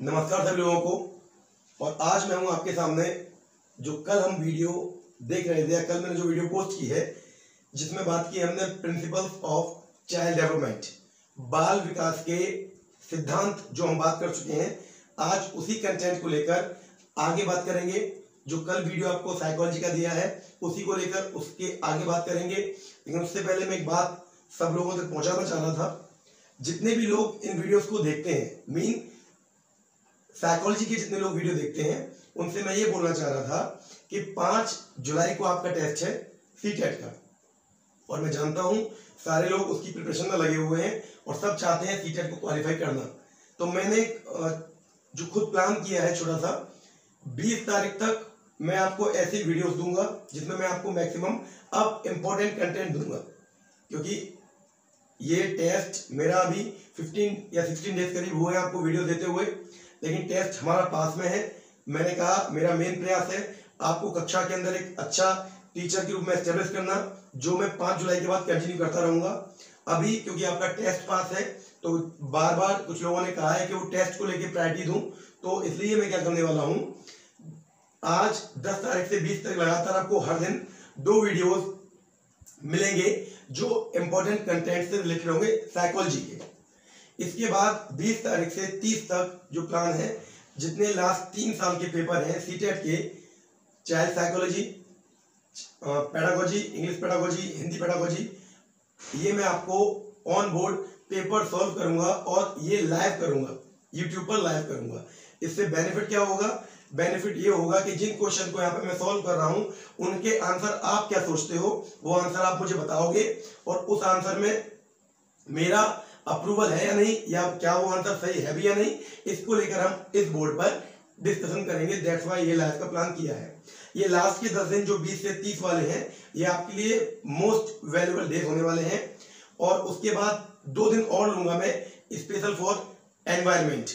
नमस्कार सभी लोगों को। और आज मैं हूं आपके सामने जो कल हम वीडियो देख रहे थे, कल मैंने जो वीडियो पोस्ट की है जिसमें बात की हमने प्रिंसिपल्स ऑफ चाइल्ड डेवलपमेंट, बाल विकास के सिद्धांत जो हम बात कर चुके हैं, आज उसी कंटेंट को लेकर आगे बात करेंगे। जो कल वीडियो आपको साइकोलॉजी का दिया है उसी को लेकर उसके आगे बात करेंगे। लेकिन उससे पहले मैं एक बात सब लोगों तक पहुंचाना चाह रहा था। जितने भी लोग इन वीडियोस को देखते हैं, मीन साइकोलॉजी के जितने लोग वीडियो देखते हैं, उनसे मैं ये बोलना चाह रहा था कि 5 जुलाई को आपका टेस्ट है सीटेट का, और मैं जानता हूं सारे लोग उसकी प्रिपरेशन में लगे हुए हैं और सब चाहते हैं सीटेट को क्वालिफाई करना। तो मैंने जो खुद प्लान किया है छोटा सा, 20 तारीख तक मैं आपको ऐसी वीडियोस दूंगा जिसमें मैं आपको मैक्सिमम अब इंपॉर्टेंट कंटेंट दूंगा, क्योंकि ये टेस्ट मेरा अभी 15 या 16 डेज करीब हुए हैं आपको वीडियो देते हुए, लेकिन टेस्ट हमारा पास में है। मैंने कहा मेरा मेन प्रयास है आपको कक्षा के अंदर एक अच्छा टीचर के रूप में एस्टेब्लिश करना, जो मैं 5 जुलाई के बाद कंटिन्यू करता रहूंगा। अभी क्योंकि आपका टेस्ट पास है तो बार बार कुछ लोगों ने कहा है कि वो टेस्ट को लेकर प्रायोरिटी दूं, तो इसलिए मैं क्या करने वाला हूं, आज 10 तारीख से 20 तक लगातार आपको हर दिन 2 वीडियोस मिलेंगे जो इंपॉर्टेंट कंटेंट से रिलेटेड होंगे साइकोलॉजी के। इसके बाद 20 तारीख से 30 तक जो प्लान है, जितने लास्ट 3 साल के पेपर हैं सीटेट के, child psychology, pedagogy, English pedagogy, Hindi pedagogy, ये मैं आपको ऑन बोर्ड पेपर सॉल्व करूंगा और ये लाइव करूंगा, यूट्यूब पर लाइव करूंगा। इससे बेनिफिट क्या होगा? बेनिफिट ये होगा कि जिन क्वेश्चन को यहाँ पे मैं सॉल्व कर रहा हूँ उनके आंसर आप क्या सोचते हो वो आंसर आप मुझे बताओगे, और उस आंसर में मेरा अप्रूवल है या नहीं, या क्या वो आंसर सही है भी या नहीं, इसको लेकर हम इस बोर्ड पर डिस्कशन करेंगे। दैट्स व्हाई ये लाइव का प्लान किया है। ये लास्ट के 10 दिन जो 20 से 30 वाले हैं, ये आपके लिए मोस्ट वैल्यूएबल डेज होने वाले हैं। और उसके बाद 2 दिन और लूंगा मैं स्पेशल फॉर एनवायरमेंट।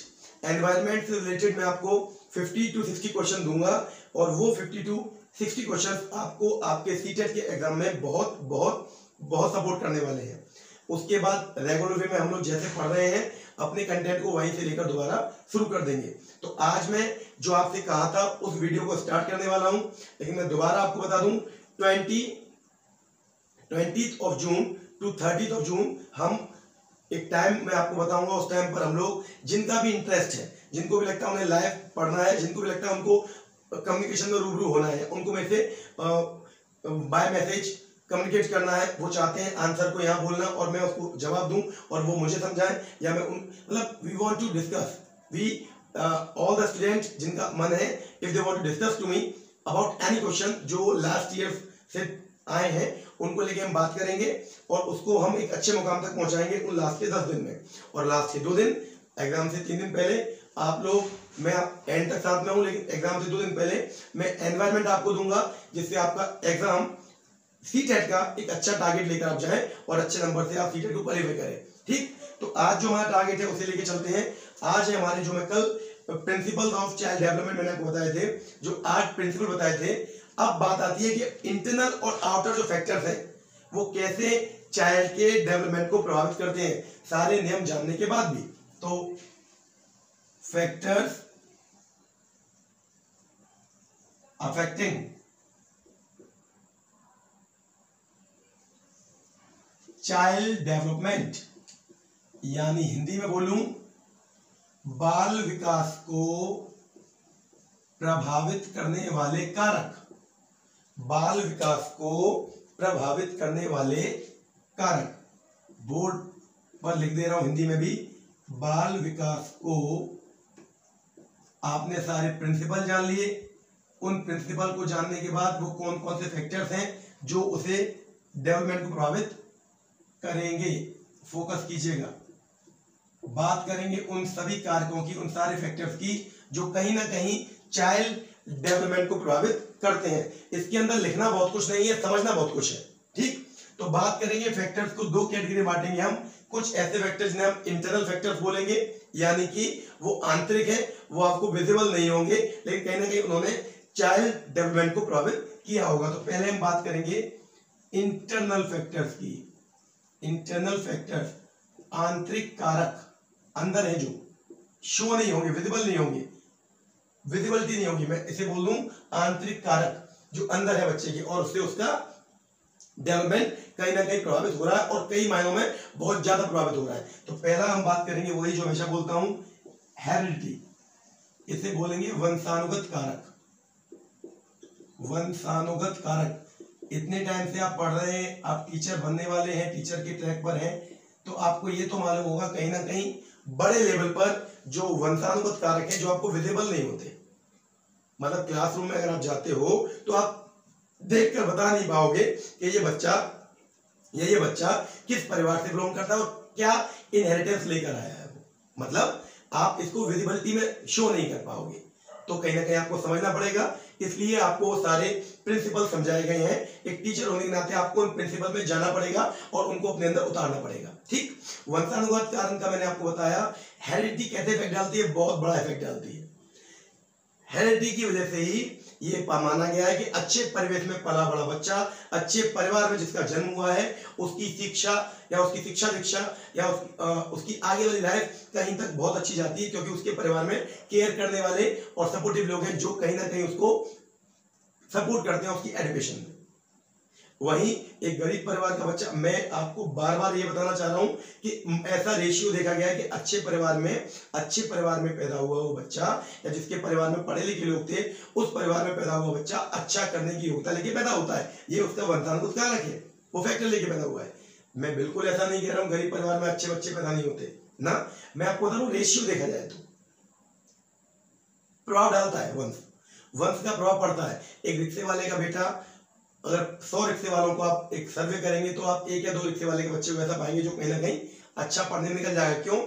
एनवायरमेंट से रिलेटेड मैं आपको 50 to 60 क्वेश्चन दूंगा, और वो 50 to 60 क्वेश्चन आपको आपके सीटेट के एग्जाम में बहुत बहुत बहुत सपोर्ट करने वाले हैं। उसके बाद रेगुलर वे में हम लोग जैसे पढ़ रहे हैं अपने कंटेंट को वहीं से लेकर दोबारा शुरू कर देंगे। तो आज मैं जो आपसे कहा था उस वीडियो को स्टार्ट करने वाला हूं, लेकिन मैं दोबारा आपको बता दूं 20th of June to 30th of June हम एक टाइम मैं आपको बताऊंगा। उस टाइम पर हम लोग जिनका भी इंटरेस्ट है, जिनको भी लगता है उन्हें लाइव पढ़ना है, जिनको भी लगता है उनको कम्युनिकेशन में रूबरू होना है, उनको मेरे से बाय मैसेज कम्युनिकेट करना है, वो चाहते हैं आंसर को यहाँ बोलना और मैं उसको जवाब दूं और वो मुझे समझाएं, या मैं मतलब we want to discuss, we all the student जिनका मन है, if they want to discuss to me about any question जो लास्ट ईयर से आए हैं, उनको लेके हम बात करेंगे और उसको हम एक अच्छे मुकाम तक पहुंचाएंगे उन लास्ट के 10 दिन में। और लास्ट के 2 दिन एग्जाम से 3 दिन पहले आप लोग, मैं एंड तक साथ में हूं, लेकिन एग्जाम से 2 दिन पहले मैं एनवायरमेंट आपको दूंगा, जिससे आपका एग्जाम सीटेट का एक अच्छा टारगेट लेकर आप जाएं और अच्छे नंबर से आप सीटेट को क्वालिफाई करें। ठीक, तो आज जो हमारा टारगेट है उसे लेके चलते हैं। आज है हमारे, जो मैं कल प्रिंसिपल्स ऑफ चाइल्ड डेवलपमेंट मैंने आपको बताए थे, जो 8 प्रिंसिपल बताए थे। अब बात आती है कि इंटरनल और आउटर जो फैक्टर्स हैं वो कैसे चाइल्ड के डेवलपमेंट को प्रभावित करते हैं, सारे नियम जानने के बाद भी। तो फैक्टर्स अफेक्टिंग चाइल्ड डेवलपमेंट, यानी हिंदी में बोलूं बाल विकास को प्रभावित करने वाले कारक, बाल विकास को प्रभावित करने वाले कारक। बोर्ड पर लिख दे रहा हूं हिंदी में भी, बाल विकास को, आपने सारे प्रिंसिपल जान लिए। उन प्रिंसिपल को जानने के बाद वो कौन कौन से फैक्टर्स हैं जो उसे डेवलपमेंट को प्रभावित करेंगे, फोकस कीजिएगा। बात करेंगे उन सभी कारकों की, उन सारे फैक्टर्स की जो कहीं ना कहीं चाइल्ड डेवलपमेंट को प्रभावित करते हैं। इसके अंदर लिखना बहुत कुछ नहीं है, समझना बहुत कुछ है। ठीक, तो बात करेंगे फैक्टर्स को 2 कैटेगरी में बांटेंगे हम। कुछ ऐसे फैक्टर्स जिन्हें हम इंटरनल फैक्टर्स बोलेंगे, यानी कि वो आंतरिक है, वो आपको विजिबल नहीं होंगे, लेकिन कहीं ना कहीं उन्होंने चाइल्ड डेवलपमेंट को प्रभावित किया होगा। तो पहले हम बात करेंगे इंटरनल फैक्टर्स की। इंटरनल फैक्टर्स आंतरिक कारक, अंदर है जो शो नहीं होंगे, विजिबल नहीं होंगे, विजिबिलिटी नहीं होगी। मैं इसे बोल दूं आंतरिक कारक जो अंदर है बच्चे के, और उससे उसका डेवलपमेंट कहीं ना कहीं प्रभावित हो रहा है और कई मायनों में बहुत ज्यादा प्रभावित हो रहा है। तो पहला हम बात करेंगे वही जो हमेशा बोलता हूं, हेरिडिटी। इसे बोलेंगे वंशानुगत कारक। वंशानुगत कारक। इतने टाइम से आप पढ़ रहे हैं, आप टीचर बनने वाले हैं, टीचर के ट्रैक पर हैं, तो आपको ये तो मालूम होगा कहीं ना कहीं बड़े लेवल पर जो वंशानुगत कारक है जो आपको विजिबल नहीं होते, मतलब क्लासरूम में अगर आप जाते हो तो आप देखकर बता नहीं पाओगे कि ये बच्चा किस परिवार से बिलोंग करता है और क्या इनहेरिटेंस लेकर आया है वो, मतलब आप इसको विजिबिलिटी में शो नहीं कर पाओगे। तो कहीं ना कहीं आपको समझना पड़ेगा, इसलिए आपको सारे प्रिंसिपल समझाए गए हैं। एक टीचर होने के नाते आपको उन प्रिंसिपल में जाना पड़ेगा और उनको अपने अंदर उतारना पड़ेगा। ठीक, वंशानुगत कारण का मैंने आपको बताया। हेरिडिटी कैसे इफेक्ट डालती है? बहुत बड़ा इफेक्ट डालती है। हेरिडिटी की वजह से ही ये माना गया है कि अच्छे परिवेश में पला बड़ा बच्चा, अच्छे परिवार में जिसका जन्म हुआ है, उसकी शिक्षा या उसकी शिक्षा दीक्षा या उसकी आगे वाली लाइफ कहीं तक बहुत अच्छी जाती है, क्योंकि उसके परिवार में केयर करने वाले और सपोर्टिव लोग हैं जो कहीं ना कहीं उसको सपोर्ट करते हैं उसकी एजुकेशन में। वहीं एक गरीब परिवार का बच्चा, मैं आपको बार बार ये बताना चाह रहा हूं कि ऐसा रेशियो देखा गया है कि अच्छे परिवार में पैदा हुआ वो बच्चा या जिसके परिवार में पढ़े लिखे लोग थे, उस परिवार में पैदा हुआ बच्चा अच्छा करने की योग्यता लेके पैदा होता है। ये उसका वंशानुगत कारक है, वो फैक्टर लेके पैदा हुआ है। मैं बिल्कुल ऐसा नहीं कह रहा हूँ गरीब परिवार में अच्छे बच्चे पैदा नहीं होते ना, मैं आपको बता रहा हूँ रेशियो देखा जाए तो प्रभाव डालता है, वंश का प्रभाव पड़ता है। एक रिक्शे वाले का बेटा, अगर 100 रिक्शे वालों को आप एक सर्वे करेंगे तो आप 1 या 2 रिक्शे वाले के बच्चे को ऐसा पाएंगे जो कहीं ना कहीं अच्छा पढ़ने निकल जाएगा। क्यों?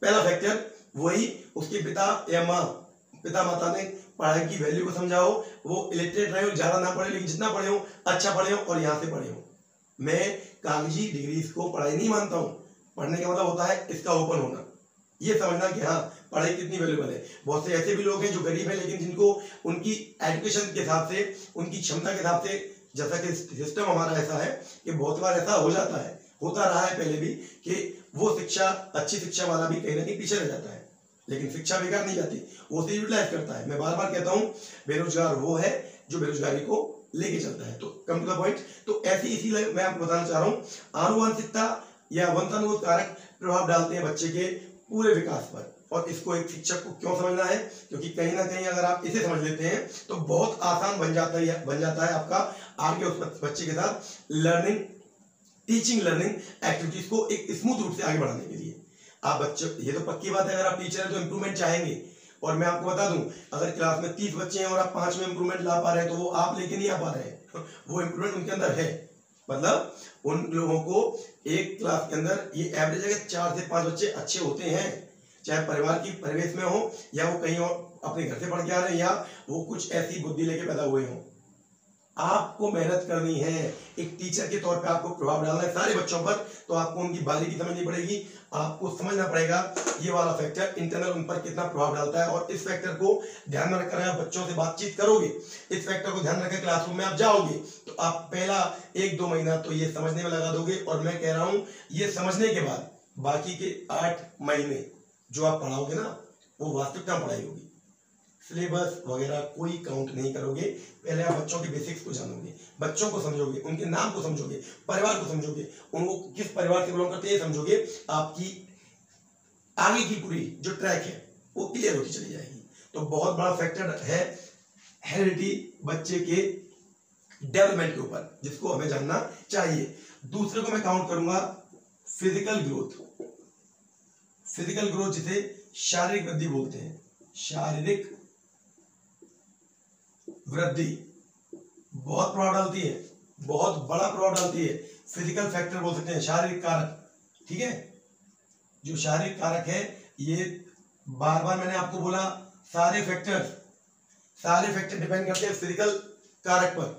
पहला फैक्टर वही, उसके पिता माता ने पढ़ाई की वैल्यू को समझा हो, वो इलिटरेट रहे हो, ज्यादा ना पढ़े लेकिन जितना पढ़े हो अच्छा पढ़े हो और यहाँ से पढ़े हो। मैं कागजी डिग्री को पढ़ाई नहीं मानता हूँ, पढ़ने का मतलब होता है इसका ओपन होना, ये समझना कि हाँ पढ़ाई कितनी वैल्यूबल है। बहुत से ऐसे भी लोग हैं जो गरीब हैं लेकिन जिनको उनकी एजुकेशन के हिसाब से, उनकी क्षमता के हिसाब से, जैसा कि सिस्टम हमारा ऐसा है कि बहुत बार ऐसा हो जाता है, होता रहा है पहले भी, कि वो अच्छी शिक्षा वाला भी कहीं ना कहीं पीछे रह जाता है, लेकिन शिक्षा बेकार नहीं जाती, वो उसे यूटिलाइज करता है। मैं बार बार कहता हूँ बेरोजगार वो है जो बेरोजगारी को लेके चलता है। तो कम टू द पॉइंट, तो ऐसी इसीलिए मैं आपको बताना चाह रहा हूँ आनुवंशिकता या वंशानुगत कारक प्रभाव डालते हैं बच्चे के पूरे विकास पर। और इसको एक शिक्षक को क्यों समझना है? क्योंकि कहीं ना कहीं अगर आप इसे समझ लेते हैं तो बहुत आसान बन जाता है आपका आगे उस बच्चे के साथ टीचिंग लर्निंग एक्टिविटीज को एक स्मूथ रूप से आगे बढ़ाने के लिए। आप बच्चे, ये तो पक्की बात है, अगर आप टीचर हैं तो इम्प्रूवमेंट चाहेंगे। और मैं आपको बता दूं, अगर क्लास में 30 बच्चे हैं और आप 5 में इम्प्रूवमेंट ला पा रहे हैं तो वो आप लेके नहीं आ पा रहे हैं, वो इम्प्रूवमेंट उनके अंदर है। मतलब उन लोगों को एक क्लास के अंदर ये एवरेज है कि 4 से 5 बच्चे अच्छे होते हैं, चाहे परिवार की परिवेश में हो या वो कहीं और अपने घर से पढ़ के आ रहे हैं या वो कुछ ऐसी बुद्धि लेके पैदा हुए हों। आपको मेहनत करनी है, एक टीचर के तौर पे आपको प्रभाव डालना है सारे बच्चों पर। तो आपको उनकी बारीकी समझनी पड़ेगी, आपको समझना पड़ेगा ये वाला फैक्टर इंटरनल उन पर कितना प्रभाव डालता है। और इस फैक्टर को ध्यान में रखकर आप बच्चों से बातचीत करोगे, इस फैक्टर को ध्यान रखकर क्लासरूम में आप जाओगे तो आप पहला 1-2 महीना तो ये समझने में लगा दोगे। और मैं कह रहा हूँ ये समझने के बाद बाकी के 8 महीने जो आप पढ़ाओगे ना वो वास्तविकता पढ़ाई होगी, सिलेबस वगैरह कोई काउंट नहीं करोगे। पहले आप बच्चों के बेसिक्स को जानोगे, बच्चों को समझोगे, उनके नाम को समझोगे, परिवार को समझोगे, उनको किस परिवार से बिलोंग करते हैं समझोगे, आपकी आगे की पूरी जो ट्रैक है वो क्लियर होती चली जाएगी। तो बहुत बड़ा फैक्टर है हेरिडिटी बच्चे के डेवलपमेंट के ऊपर, जिसको हमें जानना चाहिए। दूसरे को मैं काउंट करूंगा फिजिकल ग्रोथ। फिजिकल ग्रोथ जिसे शारीरिक वृद्धि बोलते हैं, शारीरिक वृद्धि बहुत प्रभाव डालती है, बहुत बड़ा प्रभाव डालती है। फिजिकल फैक्टर बोल सकते हैं, शारीरिक कारक, ठीक है। जो शारीरिक कारक है ये बार बार मैंने आपको बोला सारे फैक्टर डिपेंड करते हैं फिजिकल कारक पर।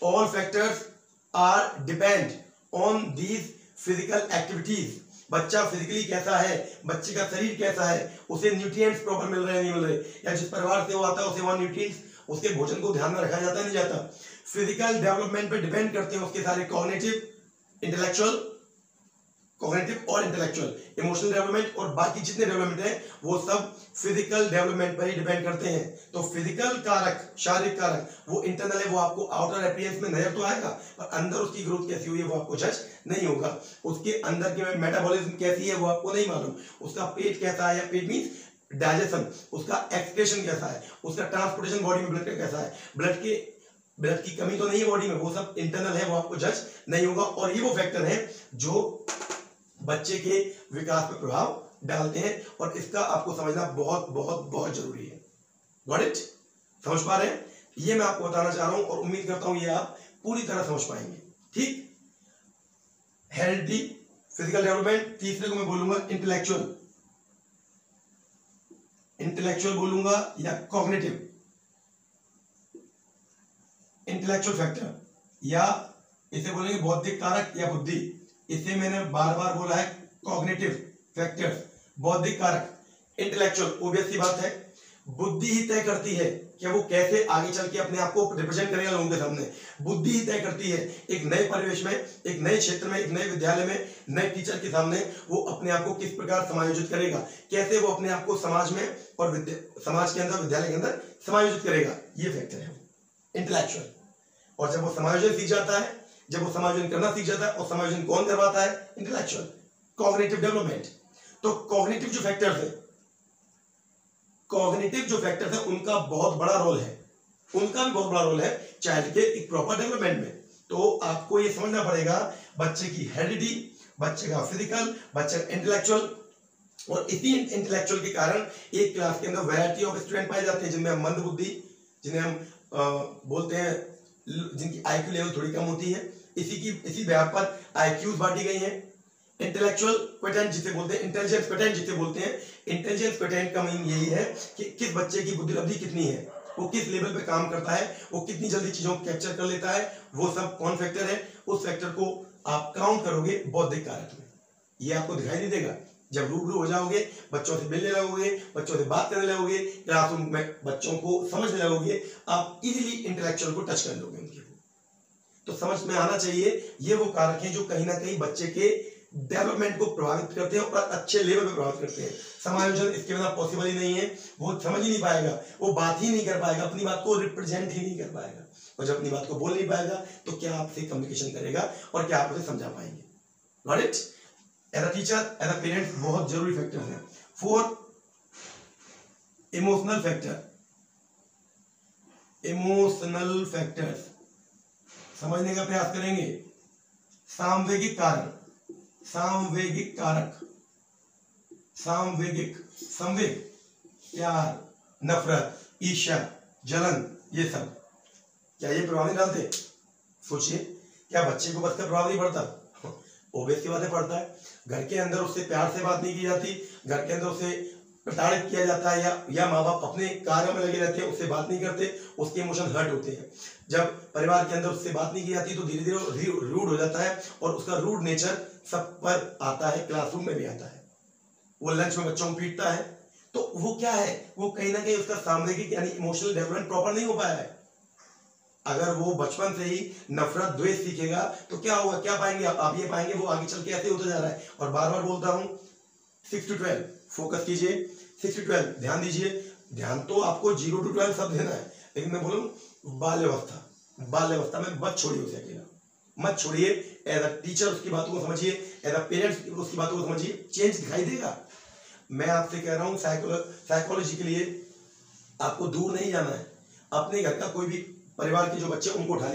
All factors are depend on these physical activities. बच्चा फिजिकली कैसा है, बच्चे का शरीर कैसा है, उसे न्यूट्रिएंट्स प्रॉपर मिल रहे हैं नहीं मिल रहे, या जिस परिवार से वो आता है उसे वहां न्यूट्रिएंट्स, उसके भोजन को ध्यान में रखा जाता है नहीं जाता। फिजिकल डेवलपमेंट पे डिपेंड करते हैं उसके सारे कॉग्निटिव, इंटेलेक्चुअल, कॉग्निटिव और इंटेलेक्चुअल, इमोशनल डेवलपमेंट और बाकी जितने डेवलपमेंट है वो सब फिजिकल डेवलपमेंट पर ही डिपेंड करते हैं। तो फिजिकल कारक, शारीरिक कारक वो इंटरनल है, वो आपको आउटर अपीयरेंस में नजर तो आएगा, पर अंदर उसकी ग्रोथ कैसी हुई है वो आपको जज नहीं होगा। उसके अंदर की मेटाबॉलिज्म कैसी है वो आपको नहीं मालूम, उसका पेट कैसा है, या पेट मींस डाइजेशन, उसका एक्सक्रीशन कैसा है, उसका ट्रांसपोर्टेशन बॉडी में ब्लड का कैसा है, ब्लड की कमी तो नहीं है बॉडी में, वो सब इंटरनल है, वो आपको जज नहीं होगा। और ये वो फैक्टर है जो बच्चे के विकास पर प्रभाव डालते हैं, और इसका आपको समझना बहुत बहुत बहुत जरूरी है। Got it? समझ पा रहे हैं? ये मैं आपको बताना चाह रहा हूं और उम्मीद करता हूं ये आप पूरी तरह समझ पाएंगे। ठीक, हेल्दी फिजिकल डेवलपमेंट। तीसरे को मैं बोलूंगा इंटेलेक्चुअल बोलूंगा या कॉग्निटिव, इंटेलेक्चुअल फैक्टर, या इसे बोलेंगे बौद्धिक कारक या बुद्धि। इसे मैंने बार बार बोला है, कॉग्निटिव फैक्टर्स, बौद्धिक कारक। इंटेलेक्चुअल ओबियस सी बात है, बुद्धि ही तय करती है कि वो कैसे आगे चल के अपने आप को रिप्रेजेंट करेगा लोगों के सामने। बुद्धि ही तय करती है एक नए परिवेश में, एक नए क्षेत्र में, एक नए विद्यालय में, नए टीचर के सामने वो अपने आप को किस प्रकार समायोजित करेगा, कैसे वो अपने आप को समाज में और समाज के अंदर, विद्यालय के अंदर समायोजित करेगा। ये फैक्टर है इंटेलेक्चुअल। और जब वो समायोजन सीख जाता है, जब वो समायोजन करना सीख जाता है, और समायोजन कौन करवाता है? इंटेलेक्चुअल। Cognitive development. तो कॉग्निटिव जो फैक्टर्स है, उनका बहुत बड़ा रोल है, उनका भी बहुत बड़ा रोल है चाइल्ड के एक प्रॉपर डेवलपमेंट में। तो आपको ये समझना पड़ेगा बच्चे की हेरिडिटी, बच्चे का फिजिकल, बच्चे का इंटेलेक्चुअल, और इसी इंटेलेक्चुअल के कारण एक क्लास के अंदर वैरायटी ऑफ स्टूडेंट पाए जाते हैं, जिनमें हम मंद बुद्धि, जिन्हें हम बोलते हैं जिनकी आईक्यू लेवल थोड़ी कम होती है, इसी ब्याह पर आईक्यूज बांटी गई हैं। इंटेलेक्चुअल क्वेटेंट जिसे बोलते हैं, इंटेलिजेंस क्वेटेंट जिसे बोलते हैं। इंटेलिजेंस क्वेटेंट का मीनिंग यही है कि किस बच्चे की बुद्धि अवधि कितनी है, वो किस लेवल पे काम करता है, वो कितनी जल्दी चीजों को कैप्चर कर लेता है, वो सब कौन फैक्टर है। उस फैक्टर को आप काउंट करोगे बौद्धिक कारक में, ये आपको दिखाई नहीं देगा। जब रूबरू हो जाओगे, बच्चों से मिलने लगोगे, बच्चों से बात करने लगोगे, क्लासरूम में बच्चों को समझने लगोगे, आप इजीली इंटेलेक्चुअल को टच कर लोगे उनके। तो समझ में आना चाहिए ये वो कारक हैं जो कहीं ना कहीं बच्चे के डेवलपमेंट को प्रभावित करते हैं और अच्छे लेवल पे प्रभावित करते हैं। समायोजन इसके बिना पॉसिबल ही नहीं है, वो समझ ही नहीं पाएगा, वो बात ही नहीं कर पाएगा, अपनी बात को रिप्रेजेंट ही नहीं कर पाएगा, और जब अपनी बात को बोल नहीं पाएगा तो क्या आपसे कम्युनिकेशन करेगा और क्या आप उसे समझा पाएंगे। Got it? As a teacher, as a parent बहुत जरूरी फैक्टर्स हैं। 4 इमोशनल फैक्टर्स समझने का प्रयास करेंगे। सामवेगिक संवेग, प्यार, नफरत, ईर्ष्या, जलन, ये सब क्या ये प्रभाव नहीं डालते? सोचिए, क्या बच्चे को बस का प्रभाव नहीं पड़ता? ओबियस की बातें पड़ता है। घर के अंदर उससे प्यार से बात नहीं की जाती, घर के अंदर उसे प्रताड़ित किया जाता है, या माँ बाप अपने कार्यों में लगे रहते हैं, उससे बात नहीं करते, उसके इमोशन हर्ट होते हैं। जब परिवार के अंदर उससे बात नहीं की जाती तो धीरे धीरे रूड हो जाता है, और उसका रूड नेचर सब पर आता है, क्लासरूम में भी आता है। वो लंच में बच्चों को पीटता है, तो वो क्या है, वो कहीं ना कहीं उसका सामूहिक यानी इमोशनल डेवलपमेंट प्रॉपर नहीं हो पाया है। अगर वो बचपन से ही नफरत द्वेष सीखेगा तो क्या होगा, क्या पाएंगे आप ये पाएंगे वो आगे चल के ऐसे होता जा रहा है। और बार बार बोलता हूं 6 to 12 फोकस कीजिए, 6 to 12 ध्यान दीजिए। ध्यान तो आपको 0 to 12 सब देना है, लेकिन मैं बोलूं बाल्यावस्था में मत छोड़िए उसे अकेला, मत छोड़िए। एज अ टीचर उसकी बातों को समझिए, एज अ पेरेंट्स उसकी बातों को समझिए, चेंज दिखाई देगा। मैं आपसे कह रहा हूं साइकोलॉजी के लिए आपको दूर नहीं जाना है। अपने घर का कोई भी परिवार के जो बच्चे उनको उठा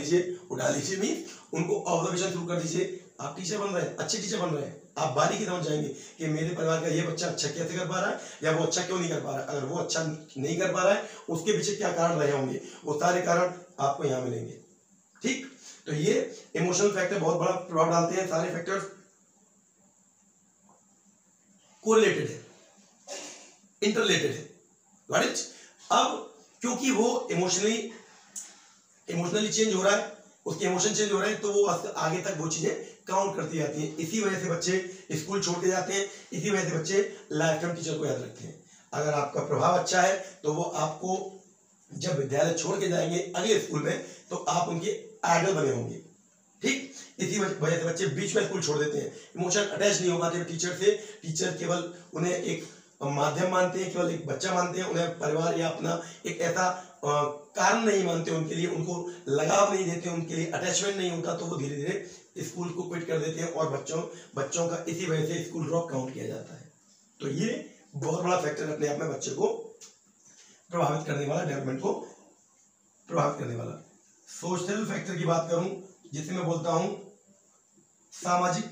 लीजिए मीन उनको ऑब्जर्वेशन शुरू कर दीजिए। आप टीचर बन रहे हैं, अच्छे टीचर बन रहे हैं, आप बारीकी समझ जाएंगे कि मेरे परिवार का ये बच्चा अच्छा कैसे कर पा रहा है, या वो अच्छा क्यों नहीं कर पा रहा है। अगर वो अच्छा नहीं कर पा रहा है उसके पीछे क्या कारण रहे होंगे, वो सारे कारण आपको यहाँ मिलेंगे। ठीक, तो ये इमोशनल फैक्टर बहुत बड़ा प्रभाव डालते हैं। सारे फैक्टर्स कोरिलेटेड है, इंटरलेटेड है। Got it? अब क्योंकि वो इमोशनली चेंज हो रहा है, उसके इमोशन चेंज हो रहे हैं, तो वो आगे तक वो चीजें काउंट करती जाती हैं। इसी वजह से बच्चे स्कूल छोड़ के जाते हैं, इसी वजह से बच्चे लाइफ टाइम टीचर को याद रखते हैं। अगर आपका प्रभाव अच्छा है तो वो आपको जब विद्यालय छोड़ के जाएंगे अगले स्कूल में तो आप उनके आइडल बने होंगे। ठीक, इसी वजह से बच्चे बीच में स्कूल छोड़ देते हैं, इमोशनल अटैच नहीं हो पाते टीचर से। टीचर केवल उन्हें एक माध्यम मानते हैं, केवल एक बच्चा मानते हैं, उन्हें परिवार या अपना एक ऐसा कारण नहीं मानते उनके लिए, उनको लगाव नहीं देते, उनके लिए अटैचमेंट नहीं होता, तो वो धीरे धीरे स्कूल को क्विट कर देते हैं और बच्चों का इसी वजह से स्कूल ड्रॉप काउंट किया जाता है। तो ये बहुत बड़ा फैक्टर अपने आप में बच्चे को प्रभावित करने वाला, डेवलपमेंट को प्रभावित करने वाला। सोशल फैक्टर की बात करूं, जिसे मैं बोलता हूं सामाजिक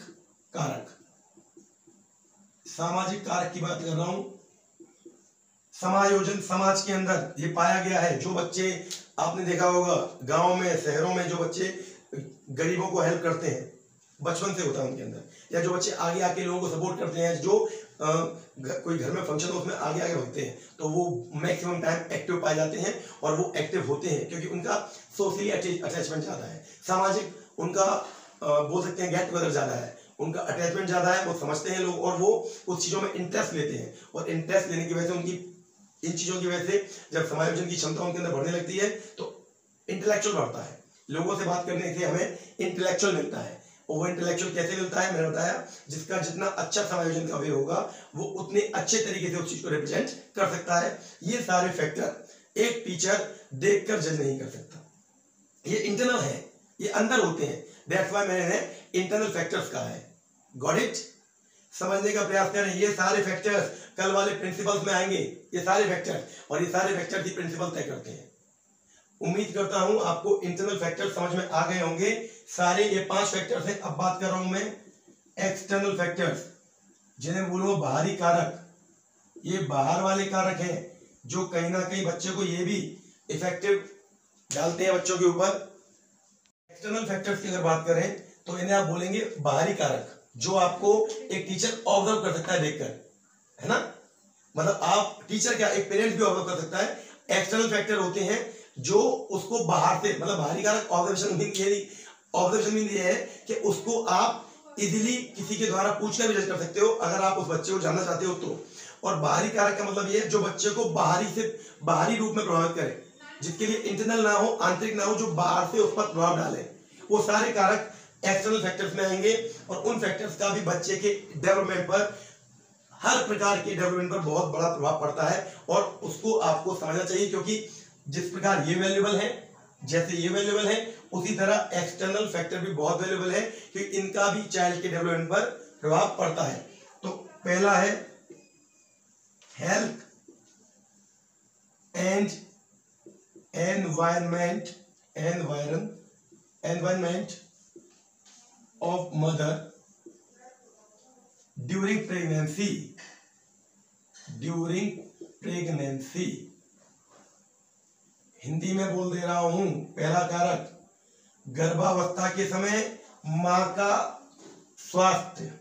कारक। सामाजिक कारक की बात कर रहा हूं। समायोजन, समाज के अंदर ये पाया गया है, जो बच्चे आपने देखा होगा गांव में, शहरों में जो बच्चे गरीबों को हेल्प करते हैं, बचपन से होता है उनके अंदर, या जो बच्चे आगे आके लोगों को सपोर्ट करते हैं, जो कोई घर में फंक्शन हो उसमें आगे आगे बढ़ते हैं, तो वो मैक्सिमम टाइम एक्टिव पाए जाते हैं और वो एक्टिव होते हैं क्योंकि उनका सोशली अटैचमेंट ज़्यादा है, सामाजिक उनका बोल सकते हैं गेट टुगेदर ज़्यादा है, उनका अटैचमेंट ज़्यादा है, वो समझते हैं लोग और वो उस चीज़ों में इंटरेस्ट लेते हैं, और इंटरेस्ट लेने की वजह से उनकी इन चीज़ों की वजह से जब समायोजन की क्षमता उनके अंदर बढ़ने लगती है तो इंटेलेक्चुअल बढ़ता है। लोगों से बात करने से हमें इंटेलेक्चुअल मिलता है, और वो इंटेलेक्चुअल कैसे मिलता है, मैंने बताया, जिसका जितना अच्छा समायोजन का वे होगा वो उतने अच्छे तरीके से उस चीज को रिप्रेजेंट कर सकता है। ये सारे फैक्टर एक टीचर देखकर जज नहीं कर सकता, ये इंटरनल है, ये अंदर होते हैं। दैट्स व्हाई मैंने इंटरनल फैक्टर्स कहा है। Got it? समझने का प्रयास करें। ये सारे फैक्टर्स कल वाले प्रिंसिपल्स में आएंगे, ये सारे फैक्टर्स, और ये सारे फैक्टर्स ही प्रिंसिपल तय करते हैं। उम्मीद करता हूं आपको इंटरनल फैक्टर्स समझ में आ गए होंगे। सारे ये 5 फैक्टर्स हैं। अब बात कर रहा हूं मैं एक्सटर्नल फैक्टर्स, जिन्हें बोलूंगा बाहरी कारक। ये बाहर वाले कारक हैं जो कहीं ना कहीं बच्चे को ये भी इफेक्टिव डालते हैं बच्चों के ऊपर। एक्सटर्नल फैक्टर्स की अगर बात करें तो इन्हें आप बोलेंगे बाहरी कारक, जो आपको एक टीचर ऑब्जर्व कर सकता है देखकर, है ना। मतलब आप टीचर क्या, एक पेरेंट भी ऑब्जर्व कर सकता है। एक्सटर्नल फैक्टर होते हैं जो उसको बाहर से, मतलब बाहरी कारक ऑब्जर्वेशन मीन ये है कि उसको आप इजीली किसी के द्वारा पूछकर भी जज कर सकते हो अगर आप उस बच्चे को जानना चाहते हो तो। और बाहरी कारक का मतलब ये है जो बच्चे को बाहरी रूप में प्रभावित करे, जिसके लिए इंटरनल ना हो, आंतरिक ना हो, जो बाहर से उस पर प्रभाव डाले, वो सारे कारक एक्सटर्नल फैक्टर्स में आएंगे। और उन फैक्टर्स का भी बच्चे के डेवलपमेंट पर, हर प्रकार के डेवलपमेंट पर बहुत बड़ा प्रभाव पड़ता है, और उसको आपको समझना चाहिए, क्योंकि जिस प्रकार ये वैल्यूएबल है, जैसे ये वैल्यूएबल है, उसी तरह एक्सटर्नल फैक्टर भी बहुत वैल्यूएबल है, क्योंकि इनका भी चाइल्ड के डेवलपमेंट पर प्रभाव पड़ता है। तो पहला है health and environment of mother during pregnancy. Hindi में बोल दे रहा हूं। पहला कारक गर्भावस्था के समय मां का स्वास्थ्य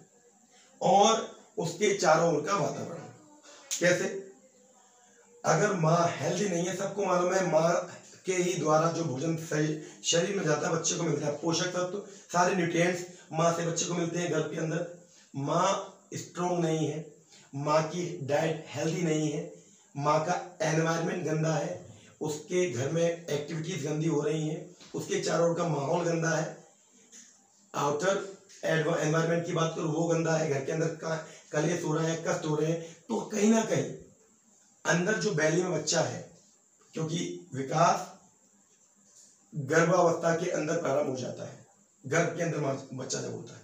और उसके चारों ओर का वातावरण। कैसे? अगर मां हेल्दी नहीं है, सबको मालूम है मां के ही द्वारा जो भोजन शरीर में जाता है बच्चे को मिलता है, पोषक तत्व, सारे न्यूट्रिएंट्स मां से बच्चे को मिलते हैं गर्भ के अंदर। मां स्ट्रॉन्ग नहीं है, मां की डाइट हेल्दी नहीं है, मां का एनवायरनमेंट गंदा है, उसके घर में एक्टिविटीज गंदी हो रही हैं, उसके चारों ओर का माहौल गंदा है, आउटर एनवायरनमेंट की बात करूं वो गंदा है, घर के अंदर कलेश हो रहा है, कष्ट हो रहे हैं, तो कहीं ना कहीं अंदर जो बैली में बच्चा है, क्योंकि विकास गर्भावस्था के अंदर प्रारंभ हो जाता है, गर्भ के अंदर बच्चा जब होता है,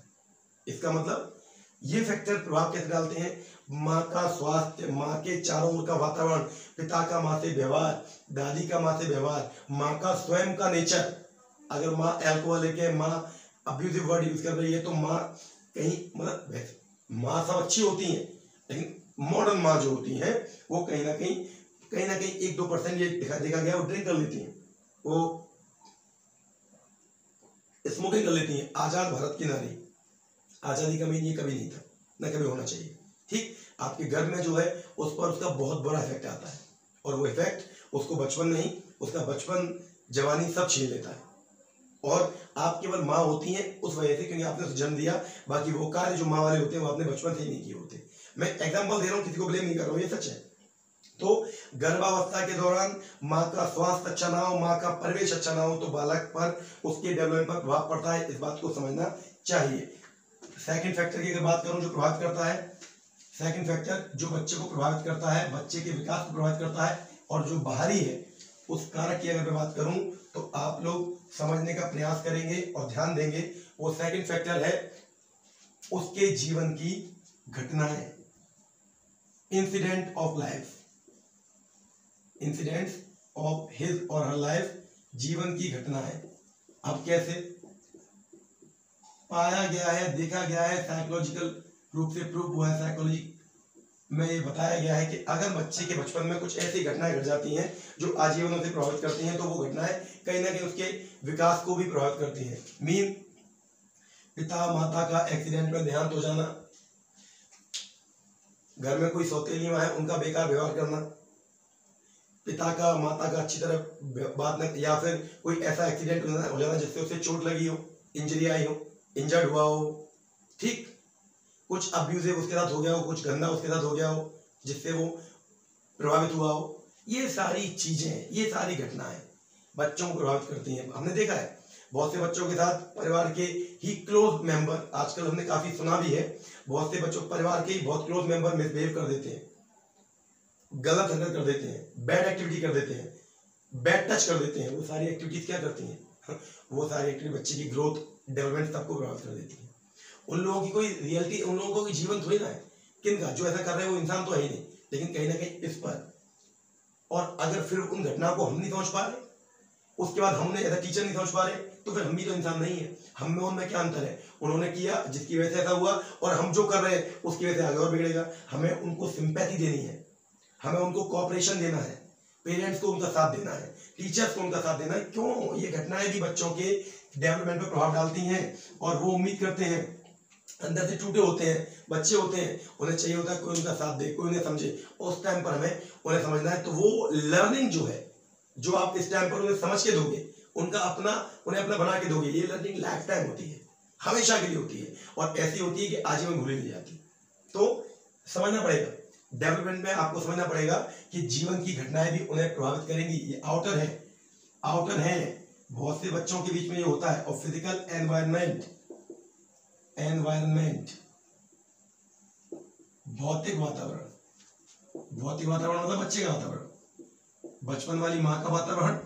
इसका मतलब ये फैक्टर प्रभाव कैसे डालते हैं? माँ का स्वास्थ्य, माँ के चारों ओर का वातावरण, पिता का माँ से व्यवहार, दादी का माँ से व्यवहार, माँ का स्वयं का नेचर। अगर माँ अल्कोहल लेके, माँ अब्यूजिव वर्ड यूज कर रही है, तो माँ कहीं, मतलब माँ सब अच्छी होती हैं, लेकिन मॉडर्न माँ जो होती हैं वो कहीं ना कहीं 1-2% ये देखा गया, वो ड्रिंक कर लेती हैं, वो स्मोकिंग कर लेती हैं। आजाद भारत की नारी, आजादी का मीन ये कभी नहीं था, ना कभी होना चाहिए। ठीक, आपके घर में जो है उस पर उसका बहुत बड़ा इफेक्ट आता है, और वो इफेक्ट उसको बचपन नहीं, उसका बचपन जवानी सब छीन लेता है। और आप केवल माँ होती हैं उस वजह से, क्योंकि आपने उसे जन्म दिया, बाकी वो कार्य जो माँ वाले होते हैं वो आपने बचपन से ही नहीं किए होते। मैं एग्जाम्पल दे रहा हूँ, किसी को ब्लेम नहीं कर रहा हूँ, ये सच है। तो गर्भावस्था के दौरान माँ का स्वास्थ्य अच्छा ना हो, माँ का परिवेश अच्छा ना हो, तो बालक पर, उसके डेवलपमेंट पर प्रभाव पड़ता है। इस बात को समझना चाहिए। सेकंड फैक्टर की अगर बात करूं जो प्रभावित करता है, सेकंड फैक्टर जो बच्चे को प्रभावित करता है, बच्चे के विकास को प्रभावित करता है, और जो बाहरी है उस कारक की अगर मैं बात करूं तो आप लोग समझने का प्रयास करेंगे और ध्यान देंगे। वो सेकंड फैक्टर है उसके जीवन की घटनाएं, incident of life, incidents of his और हर लाइफ, जीवन की घटनाएं। अब कैसे पाया गया है, देखा गया है, साइकोलॉजिकल रूप से प्रूव हुआ है, साइकोलॉजी में ये बताया गया है कि अगर बच्चे के बचपन में कुछ ऐसी घटनाएं घट जाती हैं जो आजीवन उसे प्रभावित करती हैं, तो वो घटनाएं कहीं ना कहीं उसके विकास को भी प्रभावित करती हैं। मीन पिता माता का एक्सीडेंट में देहांत हो जाना, घर में कोई सौतेली माँ है उनका बेकार व्यवहार करना, पिता का माता का अच्छी तरह बात न, या फिर कोई ऐसा एक्सीडेंट हो जाना जिससे उसे चोट लगी हो, इंजरी आई हो, इंजर्ड हुआ हो, ठीक, कुछ अब्यूजिव उसके साथ हो गया हो, कुछ गंदा उसके साथ हो गया हो जिससे वो प्रभावित हुआ हो। ये सारी चीजें, ये सारी घटनाएं बच्चों को प्रभावित करती हैं। हमने देखा है बहुत से बच्चों के साथ परिवार के ही क्लोज मेंबर, आजकल हमने काफी सुना भी है, बहुत से बच्चों परिवार के ही बहुत क्लोज मेंबर मिसबिहेव कर देते हैं, गलत हरकत कर देते हैं, बैड एक्टिविटी कर देते हैं, बैड टच कर देते हैं। वो सारी एक्टिविटीज क्या करती हैं वो सारी एक्टिविटी बच्चे की ग्रोथ, डेवलपमेंट सबको प्रभावित कर देती है। उन लोगों की कोई रियलिटी, उन लोगों को कोई जीवन थोड़ी ना है, किनका जो ऐसा कर रहे हैं वो इंसान तो है ही नहीं, लेकिन कहीं ना कहीं इस पर, और अगर फिर उन घटनाओं को हम नहीं समझ पा रहे, उसके बाद हमने ऐसा टीचर नहीं समझ पा रहे, तो फिर हम भी तो इंसान नहीं है। हम में उनमें क्या अंतर है? उन्होंने किया जिसकी वजह से ऐसा हुआ, और हम जो कर रहे हैं उसकी वजह से आगे और बिगड़ेगा। हमें उनको सिंपैथी देनी है, हमें उनको कोऑपरेशन देना है, पेरेंट्स को उनका साथ देना है, टीचर्स को उनका साथ देना है। क्यों? ये घटनाएं भी बच्चों के डेवलपमेंट पर प्रभाव डालती हैं, और वो उम्मीद करते हैं, अंदर से टूटे होते हैं, बच्चे होते हैं, उन्हें चाहिए होता है कोई उनका साथ दे, कोई उन्हें समझे। उस टाइम पर हमें उन्हें समझना है। तो वो लर्निंग जो है, जो आप इस टाइम पर उन्हें समझ के दोगे, उनका अपना, उन्हें अपना बना के दोगे, ये लर्निंग लाइफ टाइम होती है, हमेशा के लिए होती है, और ऐसी होती है कि आजीवन भूली नहीं जाती। तो समझना पड़ेगा, डेवलपमेंट में आपको समझना पड़ेगा कि जीवन की घटनाएं भी उन्हें प्रभावित करेंगी। ये आउटर है, आउटर है, बहुत से बच्चों के बीच में ये होता है। और फिजिकल एनवायरनमेंट, एनवायरनमेंट भौतिक वातावरण, भौतिक वातावरण मतलब बच्चे का वातावरण, बचपन वाली माँ का वातावरण।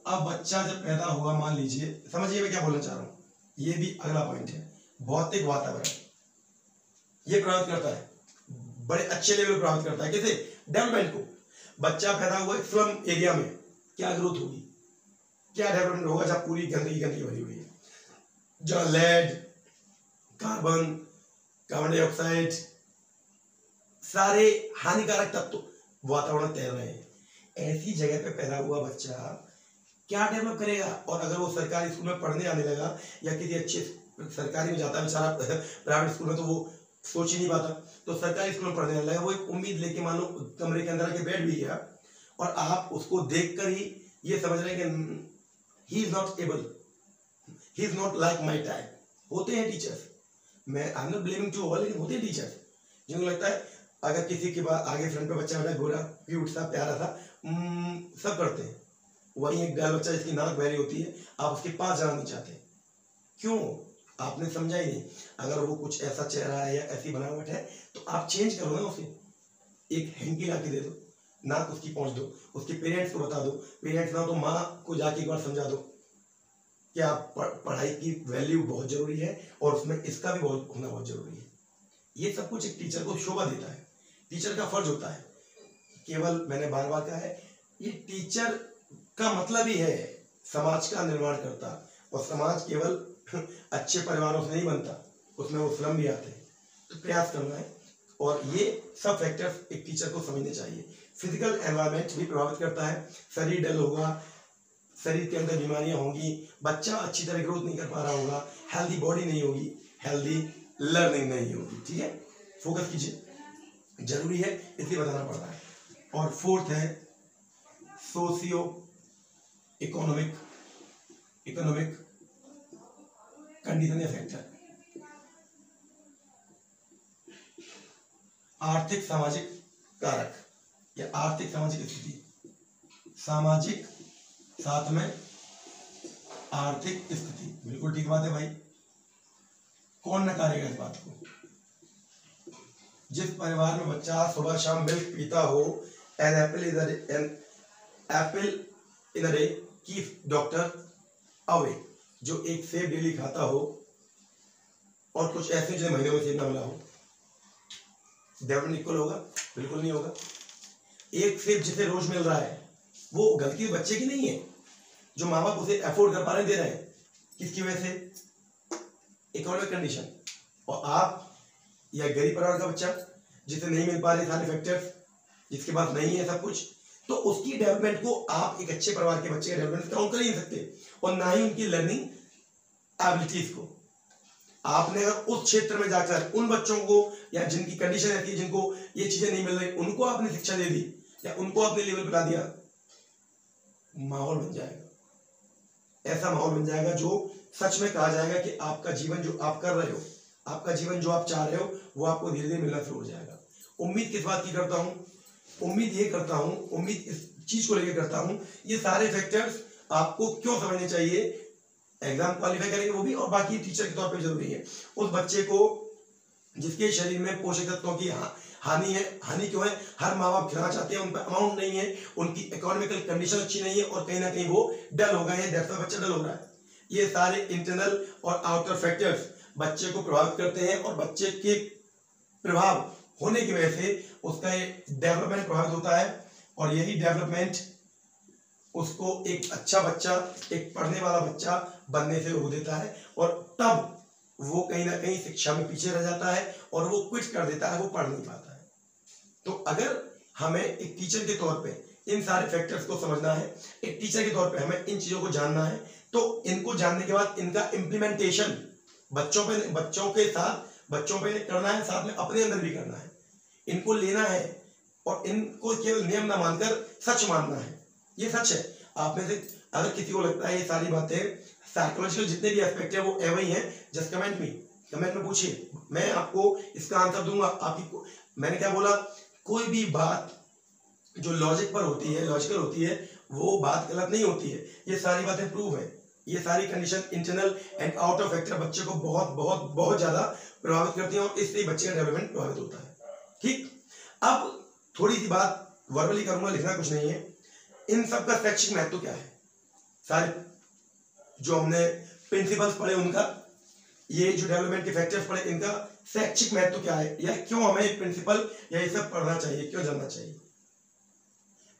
अब बच्चा जब पैदा हुआ, मान लीजिए, समझिए मैं क्या बोलना चाह रहा हूं, ये भी अगला पॉइंट है। भौतिक वातावरण ये प्रभावित करता है, बड़े अच्छे लेवल प्रभावित करता है। कैसे? डेवलपमेंट को। बच्चा पैदा हुआ एक स्लम एरिया में, क्या ग्रोथ होगी, क्या डेवलपमेंट होगा जब पूरी गंदगी गंदगी भरी हुई है, जहां लेड, कार्बन, कार्बन डाइऑक्साइड, सारे हानिकारक तत्व वातावरण तैर रहे हैं। ऐसी जगह पे पैदा हुआ बच्चा क्या डेवलप करेगा? और अगर वो सरकारी स्कूल में पढ़ने आने लगा, या किसी अच्छे सरकारी में जाता है बेचारा, प्राइवेट स्कूल में तो वो सोच ही नहीं पाता, तो सरकारी स्कूल में पढ़ने आने लगा, वो एक उम्मीद लेके मान लो कमरे के अंदर आके बैठ भी गया, और आप उसको देखकर ही ये समझ रहे हैं कि he is not able, he is not like my type. होते हैं टीचर्स, मैं I am not blaming to all, लेकिन होते हैं टीचर्स जिनको लगता है अगर किसी के बाद आगे फ्रंट पे बच्चा बैठा, गोरा, क्यूट सा, प्यारा सा, सब करते हैं। वही एक गाल बच्चा जिसकी नाक बहरी होती है, आप उसके पास जाना नहीं चाहते। क्यों? आपने समझा ही नहीं। अगर वो कुछ ऐसा चेहरा है या ऐसी बनावट है, तो आप चेंज करो ना उसे, एक हैंकी ला के दे दो, नाक उसकी पहुंच दो, उसके पेरेंट्स को बता दो, पेरेंट्स ना तो माँ को जाके एक बार समझा दो कि आप पढ़ाई की वैल्यू बहुत जरूरी है, और उसमें इसका भी बहुत होना बहुत जरूरी है। ये सब कुछ एक टीचर को शोभा देता है, टीचर का फर्ज होता है। केवल मैंने बार बार कहा है, ये टीचर का मतलब ही है समाज का निर्माण करता, और समाज केवल अच्छे परिवारों से नहीं बनता, उसमें वो स्लम भी आते हैं। तो प्रयास करना है, और ये सब फैक्टर्स एक टीचर को समझने चाहिए। फिजिकल एनवायरनमेंट भी प्रभावित करता है, शरीर डल होगा, शरीर के अंदर बीमारियां होंगी, बच्चा अच्छी तरह ग्रोथ नहीं कर पा रहा होगा, हेल्दी बॉडी नहीं होगी, हेल्दी लर्निंग नहीं होगी। ठीक है, फोकस कीजिए, जरूरी है, इसलिए बताना पड़ रहा है। और फोर्थ है सोशियो इकोनॉमिक कंडीशन या फैक्टर, आर्थिक सामाजिक कारक। या आर्थिक सामाजिक स्थिति, सामाजिक साथ में आर्थिक स्थिति, बिल्कुल ठीक बात है भाई। कौन नकारेगा इस बात को? जिस परिवार में बच्चा सुबह शाम मिल्क पीता हो, an apple in a day keep doctor away, जो एक सेब डेली खाता हो और कुछ ऐसे जो महीने में सेब ना मिला हो, डेवलपमेंट इक्वल होगा? बिल्कुल नहीं होगा। एक सेब जिसे रोज मिल रहा है वो गलती बच्चे की नहीं है, जो माँ बाप उसे अफोर्ड कर पा रहे दे रहे हैं, किसकी वजह से? Economic condition. और आप या गरीब परिवार का बच्चा जिसे नहीं मिल पा रहे सारे फैक्टर्स, जिसके पास नहीं है सब कुछ, तो उसकी डेवलपमेंट को आप एक अच्छे परिवार के बच्चे का डेवलपमेंट काउंट कर ही नहीं सकते, और ना ही उनकी लर्निंग एबिलिटीज को। आपने अगर उस क्षेत्र में जाकर उन बच्चों को, या जिनकी कंडीशन ऐसी है, जिनको ये चीजें नहीं मिल रही, उनको आपने शिक्षा दे दी या उनको अपने लेवल पर ला दिया, माहौल बन जाएगा, ऐसा माहौल बन जाएगा जो सच में कहा जाएगा कि आपका जीवन जो आप कर रहे हो, आपका जीवन जो आप चाह रहे हो, वो आपको धीरे धीरे मिलना शुरू हो जाएगा। उम्मीद किस बात की करता हूं? उम्मीद ये करता हूं, उम्मीद इस चीज को लेकर करता हूं, ये सारे फैक्टर्स आपको क्यों समझने चाहिए, एग्जाम क्वालिफाई करेंगे वो भी, और बाकी टीचर के तौर पे जरूरी है। उस बच्चे को जिसके शरीर में पोषक तत्वों की हानि है, हानि क्यों है? हर माँ बाप खिलाना चाहते हैं, उन पर अमाउंट नहीं है, उनकी इकोनॉमिकल कंडीशन अच्छी नहीं है, और कहीं ना कहीं वो डल हो गए हैं, दैट्स व्हाई बच्चा डल हो रहा है। ये सारे इंटरनल और आउटर फैक्टर्स बच्चे को प्रभावित करते हैं, और बच्चे के प्रभाव होने की वजह से उसका डेवलपमेंट प्रभावित होता है, और यही डेवलपमेंट उसको एक अच्छा बच्चा, एक पढ़ने वाला बच्चा बनने से रोक देता है, और तब वो कहीं ना कहीं शिक्षा में पीछे रह जाता है और वो क्विट कर देता है, वो पढ़ नहीं पाता है। तो अगर हमें एक टीचर के तौर पे इन सारे फैक्टर्स को समझना है, एक टीचर के तौर पे हमें इन चीजों को जानना है, तो इनको जानने के बाद इनका इम्प्लीमेंटेशन बच्चों के साथ बच्चों पे करना है, साथ में अपने अंदर भी करना है, इनको लेना है, और इनको केवल नियम ना मानकर सच मानना है। ये सच है। आप में से अगर किसी को लगता है ये सारी बातें साइकोलॉजिकल जितने भी एस्पेक्ट है वो एवं ही है, जस्ट कमेंट में पूछिए, मैं आपको इसका आंसर दूंगा। आपकी मैंने क्या बोला? कोई भी बात जो लॉजिक पर होती है, लॉजिकल होती है, वो बात गलत नहीं होती है। ये सारी बातें प्रूव है। ये सारी condition internal and outer factor बच्चे को बहुत बहुत बहुत ज्यादा प्रभावित करती है, और इससे बच्चे का डेवलपमेंट प्रभावित होता है। ठीक, अब थोड़ी सी बात वर्बली करूंगा, लिखना कुछ नहीं है। इन सब का शैक्षिक महत्व क्या है? सारे जो हमने प्रिंसिपल्स पढ़े उनका, ये जो डेवलपमेंट के फैक्टर्स पढ़े इनका शैक्षिक महत्व क्या है, या क्यों हमें प्रिंसिपल या ये सब पढ़ना चाहिए, क्यों जानना चाहिए?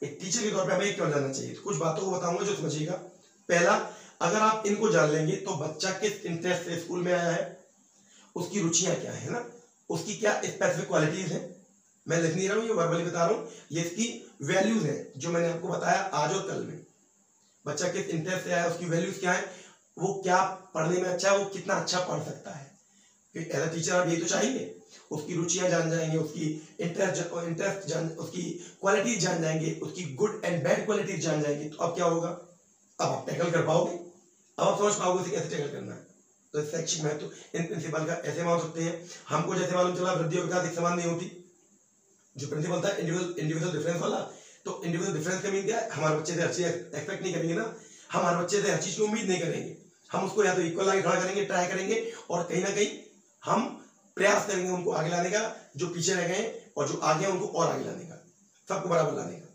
एक टीचर के तौर पे हमें क्यों जानना चाहिए? कुछ बातों को बताऊंगा जो समझिएगा। पहला, अगर आप इनको जान लेंगे तो बच्चा किस इंटरेस्ट से स्कूल में आया है, उसकी रुचियां क्या है ना, उसकी क्या स्पेसिफिक क्वालिटीज है। मैं लिख नहीं रहा हूँ, ये वर्बली बता रहा हूँ, ये इसकी वैल्यूज है जो मैंने आपको बताया आज और कल में। बच्चा किस इंटरेस्ट से आया, उसकी वैल्यूज क्या है, वो क्या पढ़ने में अच्छा है, वो कितना अच्छा पढ़ सकता है। एज अ टीचर आप यही तो चाहेंगे, उसकी रुचियां जान जाएंगे, उसकी इंटरेस्ट जान, उसकी क्वालिटीज जान जाएंगे, उसकी गुड एंड बैड क्वालिटीज जान जाएंगे। तो अब क्या होगा? अब आप टैकल कर पाओगे, अब आप समझ पाओगे उसे कैसे टैकल करना है। तो शैक्षिक महत्व इन प्रिंसिपल का ऐसे मान सकते हैं। हमको जैसे मालूम चला वृद्धि और विकास एक समान नहीं होती, जो प्रिंसिपल था इंडिविजुअल डिफरेंस वाला, तो इंडिविजुअल डिफरेंस का मीन क्या है? हमारे बच्चे से हर चीज एक्सपेक्ट नहीं करेंगे ना, हमारे बच्चे से हर चीज की उम्मीद नहीं करेंगे। हम उसको या तो इक्वल आगे खड़ा करेंगे, ट्राई करेंगे, और कहीं ना कहीं हम प्रयास करेंगे उनको आगे लाने का, जो पीछे रह गए और जो आगे हैं उनको और आगे लाने का, सबको बराबर लाने का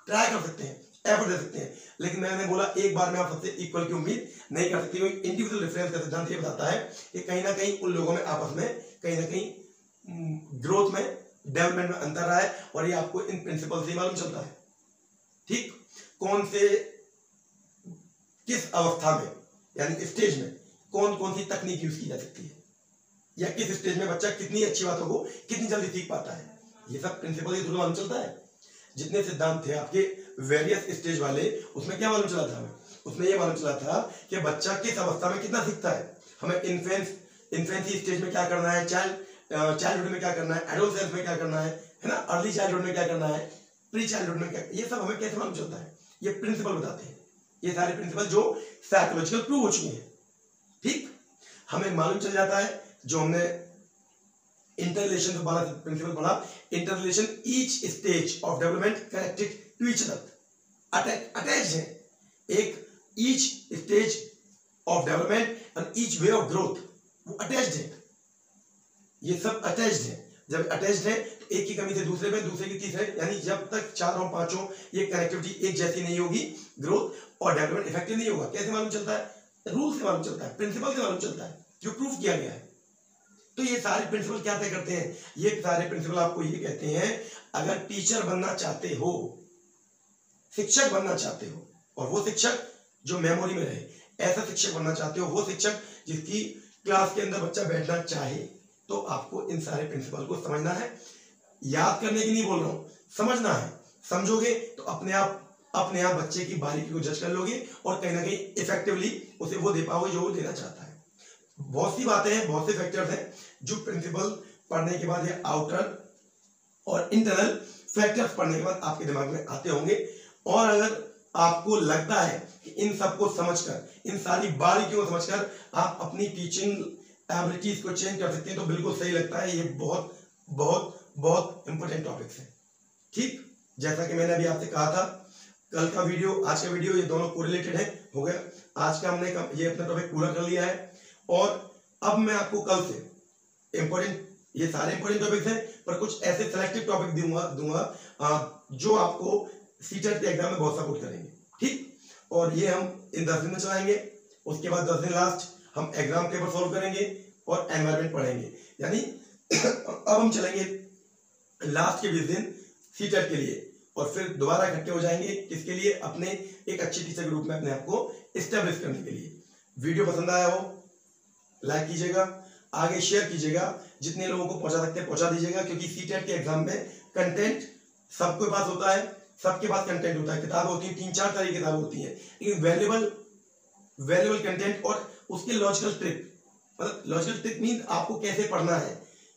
ट्राई कर सकते हैं, एफर्ट दे सकते हैं। लेकिन मैंने बोला एक बार में आप सबसे इक्वल की उम्मीद नहीं कर सकते, क्योंकि इंडिविजुअल डिफरेंस का सिद्धांत ये बताता है कि कहीं ना कहीं उन लोगों में आपस में कहीं ना कहीं ग्रोथ में, डेवलपमेंट में अंतर रहा है, और ये आपको इन प्रिंसिपल से मालूम चलता है। ठीक, कौन से किस अवस्था में यानी स्टेज में कौन कौन सी तकनीक यूज की जा सकती है, या किस स्टेज में बच्चा कितनी अच्छी बातों को कितनी जल्दी सीख पाता है, ये सब प्रिंसिपल के थ्रू मालूम चलता है। जितने सिद्धांत थे आपके वेरियस स्टेज वाले, उसमें क्या मालूम चला था हमें? उसमें ये मालूम चला था कि बच्चा किस अवस्था में कितना सीखता है। हमें इन्फेंसी स्टेज में क्या करना है, चाइल्डहुड में क्या करना है, एडोलसेंस में क्या करना है ना, अर्ली चाइल्डहुड में क्या करना है, प्री चाइल्डहुड में क्या, ये सब हमें कैसे मालूम चलता है? ये प्रिंसिपल बताते हैं। ये सारे प्रिंसिपल जो साइकोलॉजिकल प्रूव हो चुके हैं। ठीक, हमें मालूम चल जाता है जो हमने इंटररिलेशन जो पढ़ा प्रिंसिपल पढ़ा, interrelation each stage of development connected to each other, attached है। एक each stage of development and each way of growth वो अटैच्ड है, ये सब अटैच्ड है। जब अटैच्ड है तो एक की कमी से दूसरे में, दूसरे की तीसरे, यानी जब तक चारों पांचों ये कनेक्टिविटी एक जैसी नहीं होगी, ग्रोथ और डेवलपमेंट इफेक्टिव नहीं होगा। कैसे मालूम चलता है? रूल से मालूम चलता है, प्रिंसिपल से मालूम चलता है, जो प्रूफ किया गया है। तो ये सारे प्रिंसिपल क्या तय करते हैं? ये सारे प्रिंसिपल आपको ये कहते हैं, अगर टीचर बनना चाहते हो, शिक्षक बनना चाहते हो, और वो शिक्षक जो मेमोरी में रहे, ऐसा शिक्षक बनना चाहते हो, वो शिक्षक जिसकी क्लास के अंदर बच्चा बैठना चाहे, तो आपको इन सारे प्रिंसिपल को समझना है। याद करने की नहीं बोल रहा हूं, समझना है। समझोगे तो अपने आप बच्चे की बारीकी को जज कर लोगे और कहीं ना कहीं इफेक्टिवली उसे वो दे पाओगे जो वो देना चाहता है। बहुत सी बातें हैं, बहुत से फैक्टर्स हैं जो प्रिंसिपल पढ़ने के बाद या आउटर और इंटरनल फैक्टर्स पढ़ने के बाद आपके दिमाग में आते होंगे। और अगर आपको लगता है कि इन सबको समझकर, इन सारी बारीकियों को समझकर आप अपनी टीचिंग एबिलिटीज को चेंज कर सकते हैं, तो बिल्कुल सही लगता है। ये बहुत बहुत बहुत इंपॉर्टेंट टॉपिक्स हैं। ठीक, जैसा कि मैंने अभी आपसे कहा था, कल का वीडियो, आज का वीडियो, ये दोनों कोरिलेटेड है। हो गया, आज का हमने ये अपना टॉपिक पूरा कर लिया है। और अब मैं आपको कल से इंपॉर्टेंट, ये सारे इंपॉर्टेंट टॉपिक्स हैं, पर कुछ ऐसे सेलेक्टिव टॉपिक दूंगा जो आपको सीटेट के एग्जाम में बहुत सपोर्ट करेंगे। ठीक, और ये हम इन 10 दिन में चलाएंगे। उसके बाद 10 दिन लास्ट हम एग्जाम पेपर सॉल्व करेंगे और एनवायरमेंट पढ़ेंगे। यानी अब हम चलेंगे लास्ट के 20 दिन सीटेट के लिए, और फिर दोबारा इकट्ठे हो जाएंगे किसके लिए? अपने एक अच्छे टीचर के रूप में अपने आप को एस्टेब्लिश करने के लिए। वीडियो पसंद आया हो लाइक कीजिएगा, आगे शेयर कीजिएगा, जितने लोगों को पहुंचा सकते हैं पहुंचा दीजिएगा, क्योंकि सीटेट के एग्जाम में कंटेंट सबके पास होता है, सबके पास कंटेंट होता है, किताब होती है, 3-4 तरह की किताब होती है, लेकिन वैल्यूएबल कंटेंट और उसके लॉजिकल ट्रिक, मतलब लॉजिकल ट्रिक मीन आपको कैसे पढ़ना है,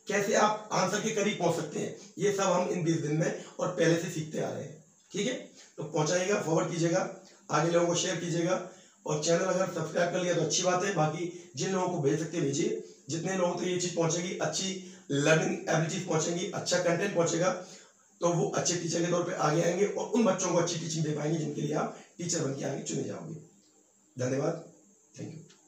कैसे आप आंसर के करीब पहुंच सकते हैं, ये सब हम इन 20 दिन में और पहले से सीखते आ रहे हैं। ठीक है, तो पहुंचाइएगा, फॉरवर्ड कीजिएगा, आगे लोगों को शेयर कीजिएगा, और चैनल अगर सब्सक्राइब कर लिया तो अच्छी बात है। बाकी जिन लोगों को भेज सकते हैं भेजिए, जितने लोगों तक ये चीज पहुंचेगी, अच्छी लर्निंग एबिलिटीज पहुंचेंगी, अच्छा कंटेंट पहुंचेगा, तो वो अच्छे टीचर के तौर पे आगे आएंगे और उन बच्चों को अच्छी टीचिंग दे पाएंगे जिनके लिए आप टीचर बन के आगे चुने जाओगे। धन्यवाद, थैंक यू।